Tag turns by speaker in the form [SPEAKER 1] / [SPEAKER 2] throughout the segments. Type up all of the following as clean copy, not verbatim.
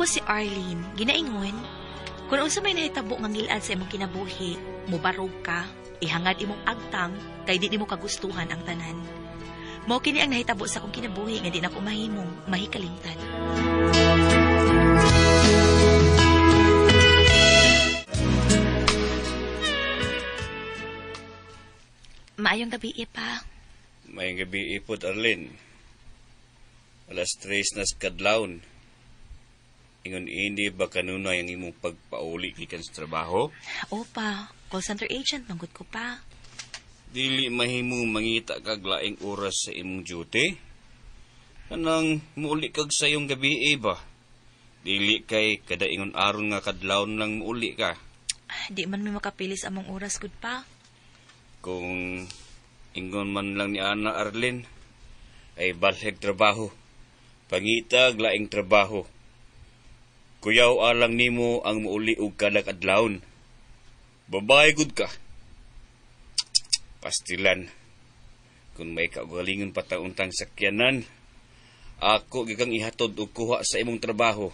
[SPEAKER 1] si Arlene, ginaingon, kung unsa may nahitabo nga ngilad sa imong kinabuhi, mubarog ka, ihangad imong agtang, kay di mo kagustuhan ang tanan. Mao kini ang nahitabo sa akong kinabuhi nga di na ko mahimong mahikalimtan. Maayong gabi, pa.
[SPEAKER 2] Maayong gabi, ipod, Arlene. Alas 3 na kadlawon. Ingon hindi ba kanunay ang imong pagpauli gikan sa trabaho?
[SPEAKER 1] Opa, call center agent, manggod ko pa.
[SPEAKER 2] Dili mahimong mangita kag laing oras sa imong duty? Anang muuli kag sayong gabi, ba? Dili kay kada ingon aron nga kadlawon lang muuli ka.
[SPEAKER 1] Di man may makapilis among oras, gud pa.
[SPEAKER 2] Kung ingon man lang ni Ana Arlene, ay balheg trabaho. Pangitag laing trabaho. Kuyaw alang nimo ang muuli og kada adlawon. Babae gud ka. Pastilan. Kung may kaugalingon patauntang sakyanan, ako gigang ihatod og kuha sa imong trabaho.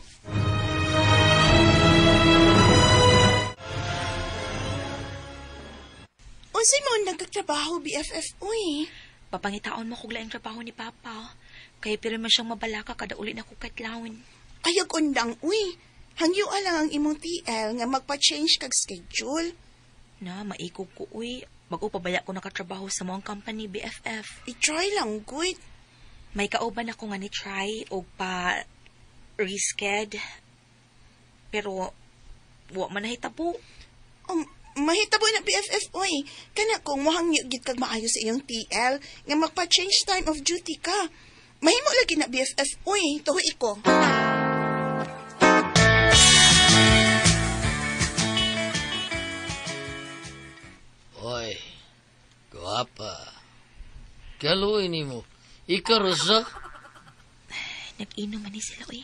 [SPEAKER 3] Unsay mo nagtatrabaho, BFF, uy?
[SPEAKER 1] Papangitaon mo kog laing trabaho ni Papa. Kaya pero man siyang mabalaka kada uli na ko kadlawon.
[SPEAKER 3] Kayag undang, uy. Hangyo lang ang imong TL nga magpa-change kag schedule.
[SPEAKER 1] Na, maikog ko, uy. Bago pabaya ko nakatrabaho sa mong company, BFF.
[SPEAKER 3] I-try lang, good.
[SPEAKER 1] May kauban ako nga ni-try o pa resched. Pero, wa man nahitabo.
[SPEAKER 3] Mahitabo na BFF, uy. Kana kung mohangyo gid kag maayo sa iyong TL nga magpa-change time of duty ka. Mahimo lagi na BFF, uy. Tuhoy ko.
[SPEAKER 4] Hoy, guwapa. Kaluin ni mo. Ikarosa?
[SPEAKER 1] Nag-inom man ni sila, uy.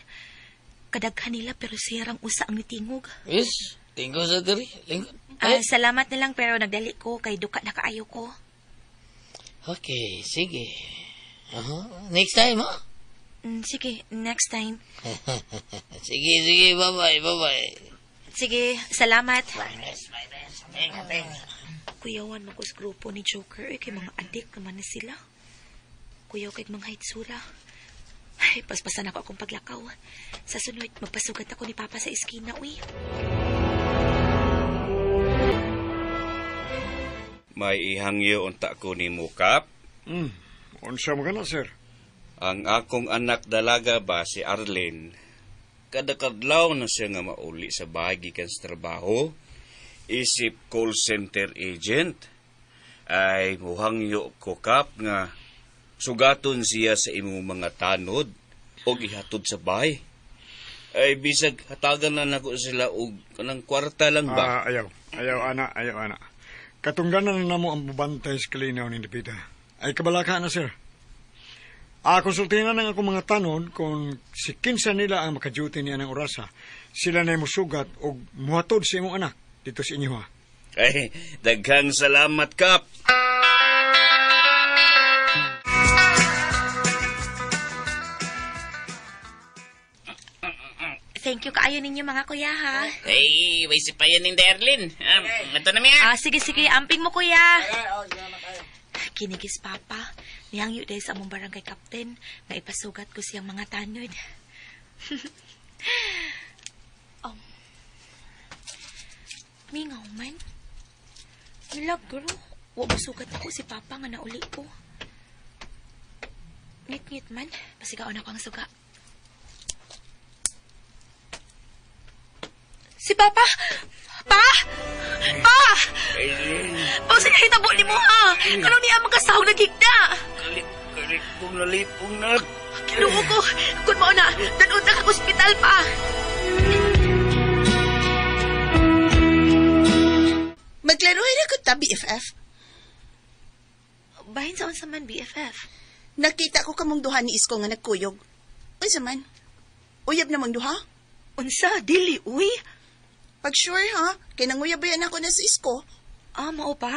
[SPEAKER 1] Kadaghan nila pero siyarang usa ang nitingog.
[SPEAKER 4] Yes, tingko sa diri.
[SPEAKER 1] Salamat na lang pero nagdali ko kay duka na kaayo ko.
[SPEAKER 4] Okay, sige. Next time, ha?
[SPEAKER 1] Sige, next time.
[SPEAKER 4] Sige, bye-bye.
[SPEAKER 1] Sige, salamat.
[SPEAKER 4] My best.
[SPEAKER 1] Kuyawan mo ko sa grupo ni Joker, kay mga adik naman na sila. Kuyaw kay mga hitsura. Ay, paspasan ako akong paglakaw. Sa sunod, magpasugat ako ni Papa sa iskina, uy.
[SPEAKER 2] May ihangyo unta ko ni Mukap.
[SPEAKER 5] Unsa mo kana, sir?
[SPEAKER 2] Ang akong anak dalaga ba si Arlene. Kada kadlaw na siya nga mauli sa bahay gikan sa trabaho. Isip call center agent. Ay muhangyo ko kap nga sugaton siya sa imong mga tanod o ihatod sa bahay. Ay bisag hatagan na nako sila og kanang kwarta lang ba?
[SPEAKER 5] Ayaw, ana. Katungganan na mo ang bubantay sa kalinaw ni Dipita. Ay kabalaka na, sir. Konsultinan na ako mga tanon kung si kinsa nila ang makaduty niya ng orasa. Sila na musugat o muhatod sa imong anak dito sa inyo, ha?
[SPEAKER 2] Ay, daghang salamat, Kap.
[SPEAKER 1] Thank you kaayo ninyo mga kuya, ha?
[SPEAKER 4] Hey, may sipayan ni Darlene. Ito na miya.
[SPEAKER 1] Sige, amping mo kuya. Kinigis Papa, nihangyo dahil sa among barangay captain nga ipasugat ko siyang mga tanod. Mingaw man. Milagro, wa masugat ako si Papa nga nauli ko. Ngit-ngit man, pasigaon ako ang suga. Si Papa! Pa! Pag sinahitabo ni mo, ha? Ano niya magkasahog na gigda?
[SPEAKER 2] Kalit kong nalipong na.
[SPEAKER 1] Kinuho ko. Kung mo na, nanood na kag-hospital pa.
[SPEAKER 3] Maglaruhin ako ta, BFF.
[SPEAKER 1] Bahin sa unsa man, BFF.
[SPEAKER 3] Nakita ko kamong duha ni Isko nga nagkuyog. Unsa man? Uyab namang duha?
[SPEAKER 1] Unsa? Dili, uy.
[SPEAKER 3] Pag sure, ha? Kaya nanguyabayan ako na sa Isko.
[SPEAKER 1] Mao pa?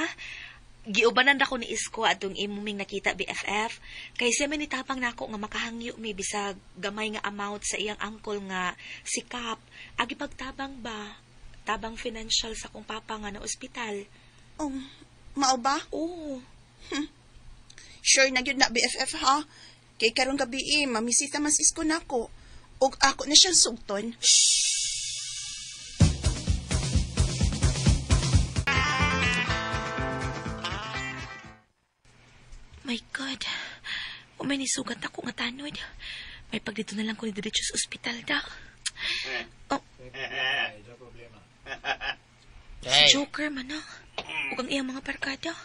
[SPEAKER 1] giubanan ako ni Isko atong imuming nakita BFF. Kay siya may nitapang nako nga makahangyo may bisag gamay nga amount sa iyang uncle nga si Cap. Agi pagtabang ba? Tabang financial sa kong papa nga na ospital.
[SPEAKER 3] Mao ba?
[SPEAKER 1] Oo.
[SPEAKER 3] Sure na yun na BFF ha? Kay karong gabi mamisita mas Isko nako. Og ako na siyang sugton.
[SPEAKER 1] My God. May nisugat ako nga tanod. May pagdito na lang ko ni diretso sa ospital da. Si Joker man na. Huwag ang iyang mga barkada.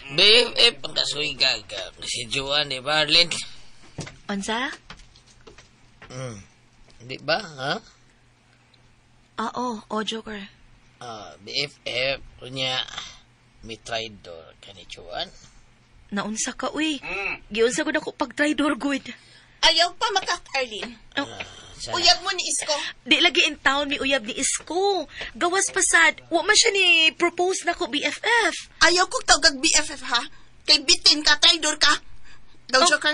[SPEAKER 4] BFF, ang kasuy gaga. Si Joan, di ba, Arlene?
[SPEAKER 1] Onza?
[SPEAKER 4] Di ba, ha?
[SPEAKER 1] Oo, Joker.
[SPEAKER 4] BFF, kunya, may traidor ka ni Joan.
[SPEAKER 1] Naunsa ka, uy. Giunsa ko na ko pag-traidor, good.
[SPEAKER 3] Ayaw pa Arlene. Uyab mo ni Isko.
[SPEAKER 1] Di lagi in town ni uyab ni Isko. Gawas pasad. Wa man siya ni propose na ko BFF.
[SPEAKER 3] Ayaw kong tawag BFF ha. Kay bitin ka, traidor ka. Daw, Joker.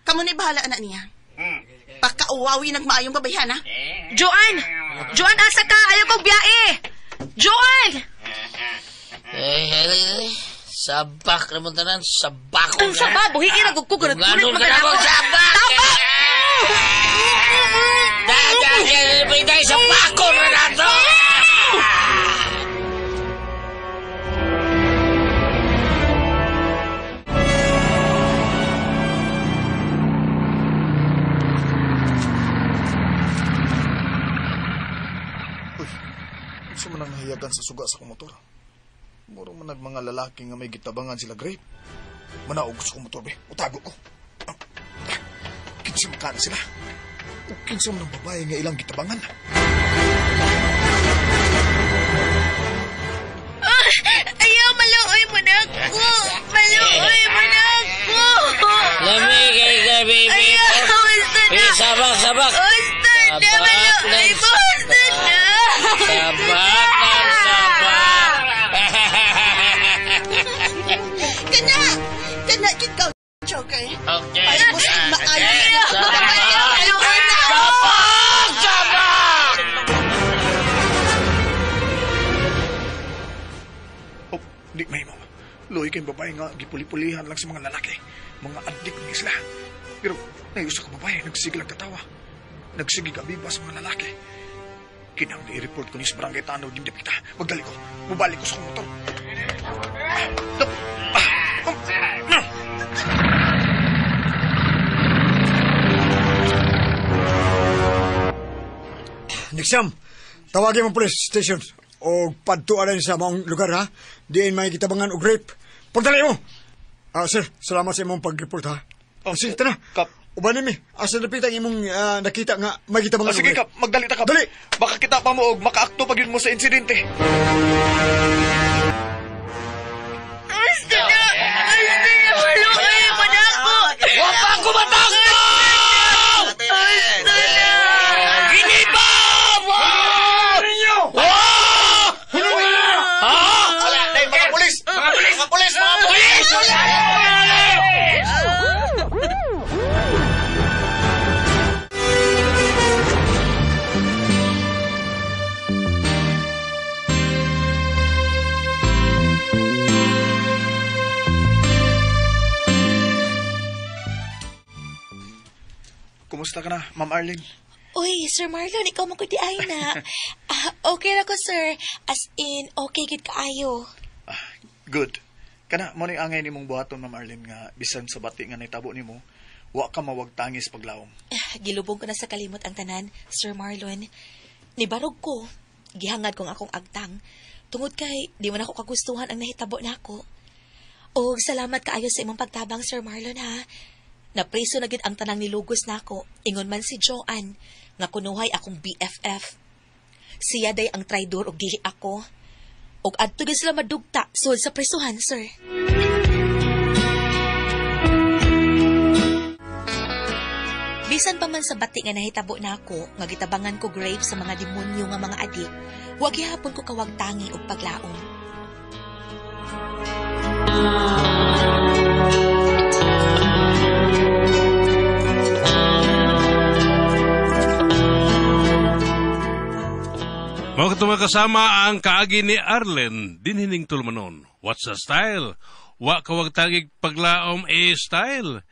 [SPEAKER 3] Kamu ni bahala anak niya. Pagkauwawi nagmaayong babayhan ha.
[SPEAKER 1] Joan! Joan, asa ka? Ayaw kong biyae! Joan!
[SPEAKER 4] Sabak naman tanan. Sabak ko
[SPEAKER 1] Ang saba, buhiin ang gugkugulat.
[SPEAKER 4] Ganun ka na mo, sabak!
[SPEAKER 1] Tapa!
[SPEAKER 4] Dahil may dahil sa bako na nato!
[SPEAKER 6] Gusto mo nang nahiyagan sa suga sa kong motor. Muro man mga lalaki nga may gitabangan sila grape. Manaog sa kong motor, be. Utago ko. Kinsam ka na sila. O kinsam ng babae nga ilang gitabangan.
[SPEAKER 1] Ayaw, maluoy mo na ako! Maluoy mo na ako!
[SPEAKER 4] Lamig kay ka, baby.
[SPEAKER 1] Ayaw, basta na!
[SPEAKER 4] Sabak, sabak!
[SPEAKER 1] Basta na, maluoy mo! Basta na!
[SPEAKER 4] Sabak ng sabak!
[SPEAKER 3] Kana, kita, Joker.
[SPEAKER 4] Okay.
[SPEAKER 3] Ay, mo sa maayo.
[SPEAKER 4] Sabak!
[SPEAKER 6] Oh, di may mo. Loy kayong babae nga gipuli-pulihan lang sa mga lalaki. Mga adik ni sila. Pero nayusa ka babae, nagsigil ang katawa. Nagsigil ka biba sa mga lalaki. Kinang i-report ko ni sa barangay Tanaw din dapita. Magdali ko. Mabalik ko sa kong motor.
[SPEAKER 5] Niksam, tawagin mo police station o padtuan rin sa maong lugar ha. Diin may kitabangan o grape. Pagdali mo! Sir, salamat sa imong pag-report ha. Sige, tana.
[SPEAKER 6] Kap.
[SPEAKER 5] Ubanin mi, asa napita imong nakita nga may kitabangan o
[SPEAKER 6] Sige,
[SPEAKER 5] grape.
[SPEAKER 6] Kap. Magdali ta, Kap.
[SPEAKER 5] Dali!
[SPEAKER 6] Baka kita pa mo og makaakto pag yun mo sa insidente.
[SPEAKER 1] Basta na! Basta na! Maluoy mo na ako!
[SPEAKER 4] Huwag pa ako matakbo!
[SPEAKER 1] Basta na!
[SPEAKER 4] Ginibam!
[SPEAKER 6] Mga pulis! Mga pulis! Mga pulis! Mga pulis! Kumusta ka na, Ma'am Arlene?
[SPEAKER 1] Uy, Sir Marlon, ikaw mo ko di ay na. Okay na ko, sir. As in, okay gid kaayo.
[SPEAKER 6] Good. Kana, mo ni angay ni mong buhaton, Ma'am Arlene, nga bisan sa bati nga naitabo ni mo, wa ka mawagtangis paglawom.
[SPEAKER 1] Gilubong ko na sa kalimot ang tanan, Sir Marlon. Nibarog ko. Gihangad kong akong agtang. Tungod kay, di man ako kagustuhan ang nahitabo na ako. O, salamat kaayo sa imong pagtabang, Sir Marlon, ha? Napreso na gid ang tanang nilugos na ako. Ingon man si Joan, nga kunuhay akong BFF. Siya day ang traidor og dili ako. Og adto gid sila madugta sul sa presuhan, sir. Bisan pa man sa bati nga nahitabo na ako, nga gitabangan ko grave sa mga demonyo nga mga adik, huwag gihapon ko kawagtangi og paglaom.
[SPEAKER 7] Mga kasama ang kaagi ni Arlen, dinhining tulmanon. What's the style? Wa kawagtagig paglaom style.